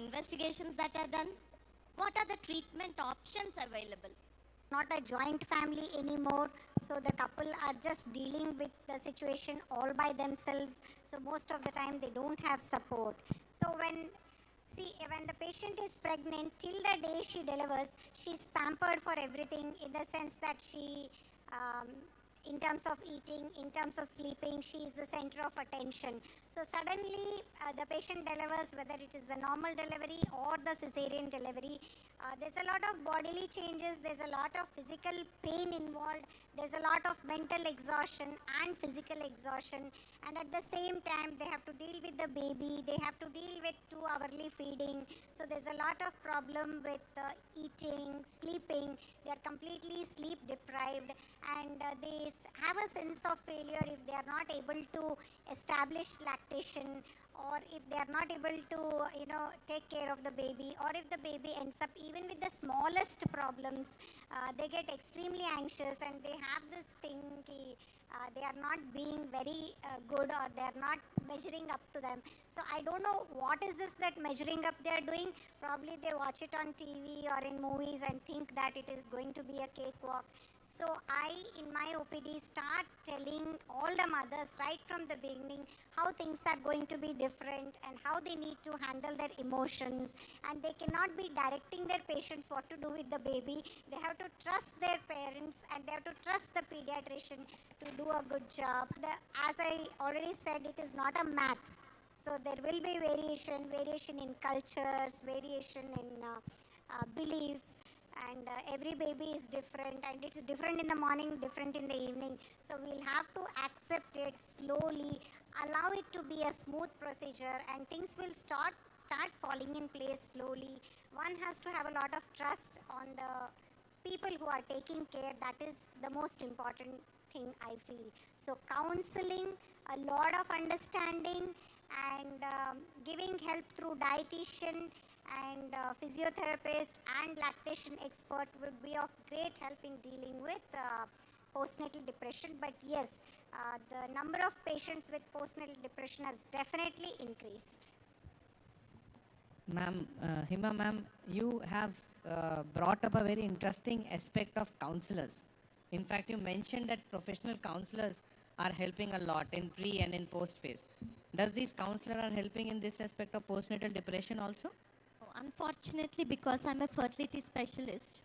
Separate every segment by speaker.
Speaker 1: investigations that are done? What are the treatment options available?
Speaker 2: Not a joint family anymore, so the couple are just dealing with the situation all by themselves. So most of the time they don't have support. So when the patient is pregnant, till the day she delivers, she's pampered for everything, in the sense that she, in terms of eating, in terms of sleeping, she is the center of attention. So suddenly the patient delivers, whether it is the normal delivery or the cesarean delivery, there's a lot of bodily changes, there's a lot of physical pain involved, there's a lot of mental exhaustion and physical exhaustion, and at the same time they have to deal with the baby, they have to deal with 2-hourly feeding. So there's a lot of problem with eating, sleeping. They are completely sleep deprived, and they have a sense of failure if they are not able to establish lactation, or if they are not able to take care of the baby, or if the baby ends up even with the smallest problems, they get extremely anxious, and they have this thing they are not being very good, or they are not measuring up to them. So I don't know what is this that measuring up they are doing. Probably they watch it on TV or in movies and think that it is going to be a cakewalk. So I, in my OPD, start telling all the mothers right from the beginning how things are going to be different and how they need to handle their emotions. And they cannot be directing their patients what to do with the baby. They have to trust their parents, and they have to trust the pediatrician to do a good job. As I already said, it is not a math. So there will be variation in cultures, variation in beliefs. And every baby is different, and it's different in the morning, different in the evening. So we'll have to accept it slowly, allow it to be a smooth procedure, and things will start falling in place slowly. One has to have a lot of trust on the people who are taking care. That is the most important thing, I feel. So counseling, a lot of understanding, and giving help through dietitian and physiotherapist and lactation expert would be of great help in dealing with postnatal depression. But yes, the number of patients with postnatal depression has definitely increased.
Speaker 3: Ma'am, Hima ma'am, you have brought up a very interesting aspect of counselors. In fact, you mentioned that professional counselors are helping a lot in pre and in post phase. Does these counselors are helping in this aspect of postnatal depression also?
Speaker 1: Unfortunately, because I'm a fertility specialist,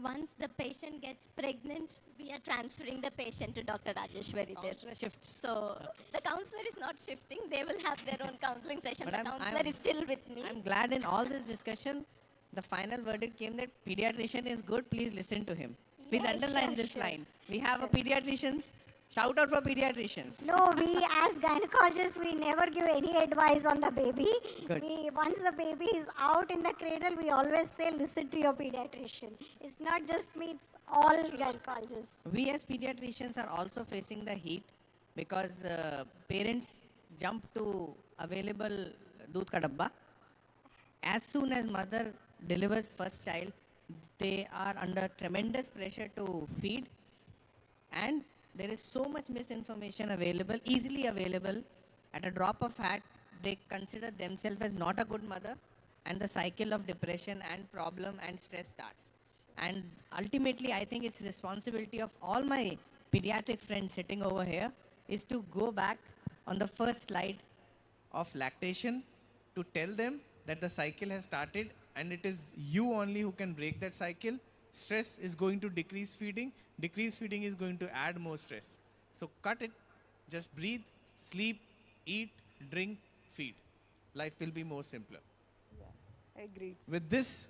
Speaker 1: once the patient gets pregnant, we are transferring the patient to Dr. Rajeshwari there.
Speaker 3: Counselor shifts.
Speaker 1: So the counselor is not shifting. They will have their own counseling session.
Speaker 3: But
Speaker 1: the counselor is still with me.
Speaker 3: I'm glad in all this discussion, the final verdict came that pediatrician is good. Please listen to him. Please underline this line. We have a pediatricians. Shout out for pediatricians.
Speaker 2: No, we as gynecologists, we never give any advice on the baby.
Speaker 3: Good.
Speaker 2: Once the baby is out in the cradle, we always say, listen to your pediatrician. It's not just me, it's all gynecologists.
Speaker 3: We as pediatricians are also facing the heat because parents jump to available doodh ka dabba. As soon as mother delivers first child, they are under tremendous pressure to feed, and there is so much misinformation available, easily available. At a drop of hat, they consider themselves as not a good mother, and the cycle of depression and problem and stress starts. And ultimately, I think it's responsibility of all my pediatric friends sitting over here is to go back on the first slide
Speaker 4: of lactation, to tell them that the cycle has started and it is you only who can break that cycle. Stress is going to decrease feeding. Decreased feeding is going to add more stress. So cut it, just breathe, sleep, eat, drink, feed. Life will be more simpler.
Speaker 5: Yeah, agreed.
Speaker 4: With this,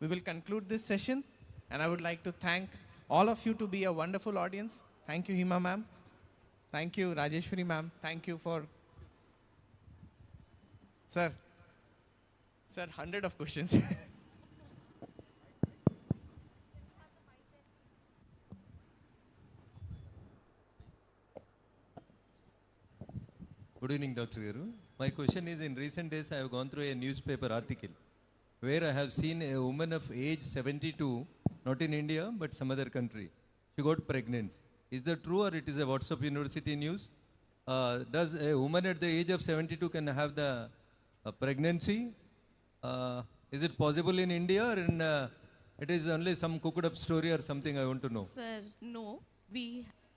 Speaker 4: we will conclude this session, and I would like to thank all of you to be a wonderful audience. Thank you, Hima ma'am. Thank you, Rajeshwari ma'am. Thank you for... Sir, 100 of questions.
Speaker 6: Good evening, Dr. Garu. My question is, in recent days, I have gone through a newspaper article where I have seen a woman of age 72, not in India, but some other country. She got pregnant. Is that true, or it is a WhatsApp University news? Does a woman at the age of 72 can have the pregnancy? Is it possible in India or it is only some cooked up story or something? I want to know.
Speaker 7: Sir, no.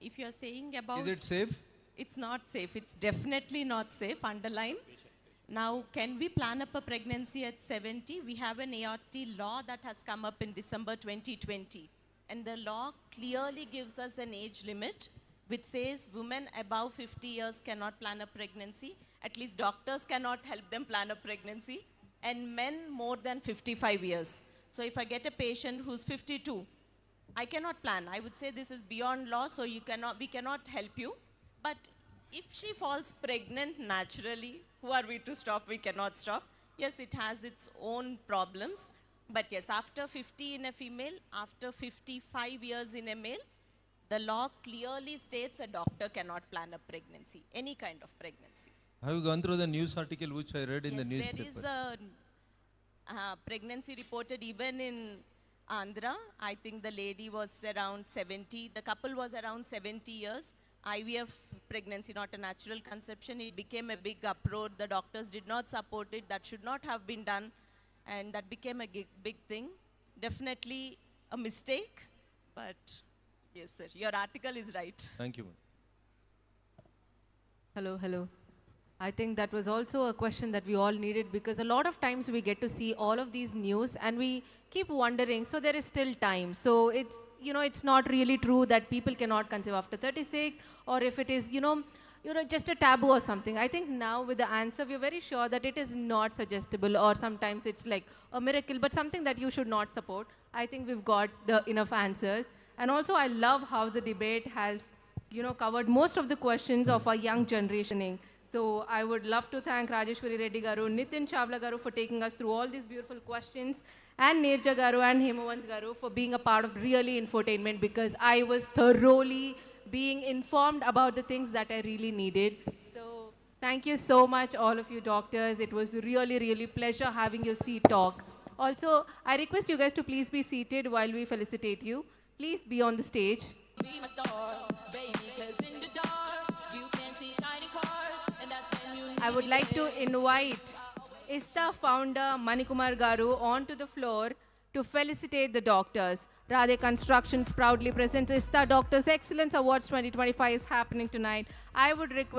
Speaker 7: If you're saying about...
Speaker 6: Is it safe?
Speaker 7: It's not safe. It's definitely not safe, underline. Now, can we plan up a pregnancy at 70? We have an ART law that has come up in December 2020. And the law clearly gives us an age limit, which says women above 50 years cannot plan a pregnancy. At least doctors cannot help them plan a pregnancy. And men more than 55 years. So if I get a patient who's 52, I cannot plan. I would say this is beyond law, so we cannot help you. But if she falls pregnant naturally, who are we to stop? We cannot stop. Yes, it has its own problems. But yes, after 50 in a female, after 55 years in a male, the law clearly states a doctor cannot plan a pregnancy, any kind of pregnancy.
Speaker 6: Have you gone through the news article which I read in the newspaper?
Speaker 7: There is a pregnancy reported even in Andhra. I think the lady was around 70. The couple was around 70 years. IVF pregnancy, not a natural conception. It became a big uproar. The doctors did not support it. That should not have been done. And that became a big thing. Definitely a mistake. But yes, sir, your article is right.
Speaker 6: Thank you.
Speaker 8: Hello. I think that was also a question that we all needed, because a lot of times we get to see all of these news and we keep wondering, so there is still time. So it's, it's not really true that people cannot conceive after 36, or if it is, just a taboo or something. I think now with the answer, we're very sure that it is not suggestible, or sometimes it's like a miracle, but something that you should not support. I think we've got the enough answers. And also I love how the debate has, covered most of the questions of our young generationing. So I would love to thank Rajeshwari Reddy Garu, Nitin Chawla Garu for taking us through all these beautiful questions, and Neerja Garu and Hemavant Garu for being a part of really infotainment, because I was thoroughly being informed about the things that I really needed. So thank you so much, all of you doctors. It was really pleasure having your seat talk. Also, I request you guys to please be seated while we felicitate you. Please be on the stage. I would like to invite Ista founder Manikumar Garu onto the floor to felicitate the doctors. Radhe Constructions proudly presents Ista Doctors Excellence Awards 2025 is happening tonight. I would request